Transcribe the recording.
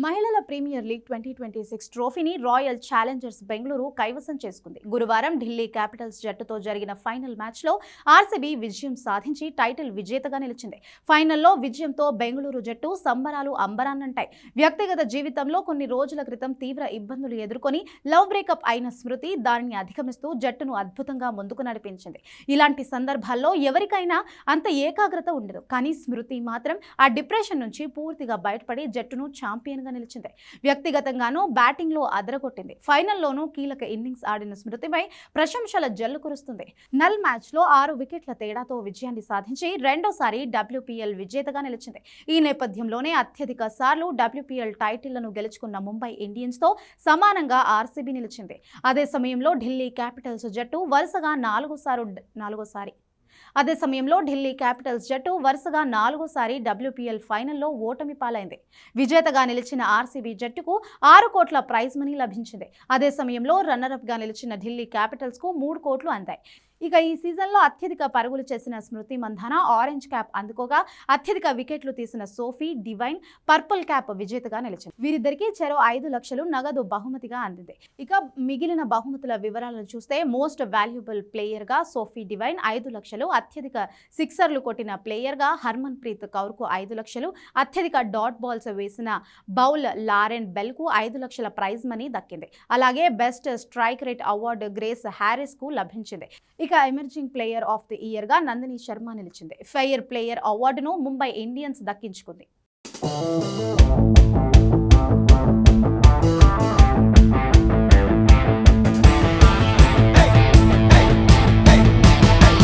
మహిళల premier league 2026 ట్రోఫీని Royal Challengers Bengaluru కైవసం చేసుకుంది. గురువారం ఢిల్లీ క్యాపిటల్స్ జట్టుతో జరిగిన ఫైనల్ మ్యాచ్లో ఆర్సీబీ విజయం సాధించి టైటిల్ విజేతగా నిలిచింది. ఫైనల్లో విజయంతో బెంగళూరు జట్టు సంబరాలు అంబరాన్నంటాయి. వ్యక్తిగత జీవితంలో కొన్ని రోజుల క్రితం తీవ్ర ఇబ్బందులు ఎదుర్కొని లవ్ బ్రేకప్ అయిన స్మృతి దానిని అధిగమిస్తూ జట్టును అద్భుతంగా ముందుకు నడిపించింది. ఇలాంటి సందర్భాల్లో ఎవరికైనా అంత ఏకాగ్రత ఉండదు, కానీ స్మృతి మాత్రం ఆ డిప్రెషన్ నుంచి పూర్తిగా బయటపడి జట్టును ఛాంపియన్ నిలిచింది. వ్యక్తిగతంగానూ బ్యాటింగ్ లో అదరగొట్టింది. ఫైనల్లోనూ కీలక ఇన్నింగ్స్ ఆడిన స్మృతిపై ప్రశంసల జల్లు కురుస్తుంది. నల్ మ్యాచ్ లో 6 వికెట్ల తేడాతో విజయాన్ని సాధించి రెండోసారి WPL విజేతగా నిలిచింది. ఈ నేపథ్యంలోనే అత్యధిక సార్లు WPL టైటిళ్లను గెలుచుకున్న ముంబై ఇండియన్స్ తో సమానంగా ఆర్సీబీ నిలిచింది. అదే సమయంలో ఢిల్లీ క్యాపిటల్స్ జట్టు వరుసగా నాలుగోసారి WPL ఫైనల్లో ఓటమి పాలైంది. విజేతగా నిలిచిన ఆర్సీబీ జట్టుకు 6 కోట్ల ప్రైజ్ మనీ లభించింది. అదే సమయంలో రన్నరప్ గా నిలిచిన ఢిల్లీ క్యాపిటల్స్ కు 3 కోట్లు అందాయి. ఇక ఈ సీజన్లో అత్యధిక పరుగులు చేసిన స్మృతి మంధాన ఆరెంజ్ క్యాప్ అందుకోగా, అత్యధిక వికెట్లు తీసిన సోఫీ డివైన్ పర్పుల్ క్యాప్ విజేతగా నిలిచింది. వీరిద్దరికీ చెరో 5 లక్షలు నగదు బహుమతిగా అందింది. ఇక మిగిలిన బహుమతుల వివరాలను చూస్తే మోస్ట్ వాల్యుబుల్ ప్లేయర్ గా సోఫీ డివైన్ 5 లక్షలు, అత్యధిక సిక్సర్లు కొట్టిన ప్లేయర్ గా హర్మన్ ప్రీత్ కౌర్ కు 5 లక్షలు, అత్యధిక డాట్ బాల్స్ వేసిన బౌల్ లారెన్ బెల్ కు 5 లక్షల ప్రైజ్ మనీ దక్కింది. అలాగే best strike rate award grace Harris కు లభించింది. ఇక emerging player of the year గా నందిని శర్మ నిలిచింది. ఫెయిర్ ప్లేయర్ అవార్డును ముంబై ఇండియన్స్ దక్కించుకుంది.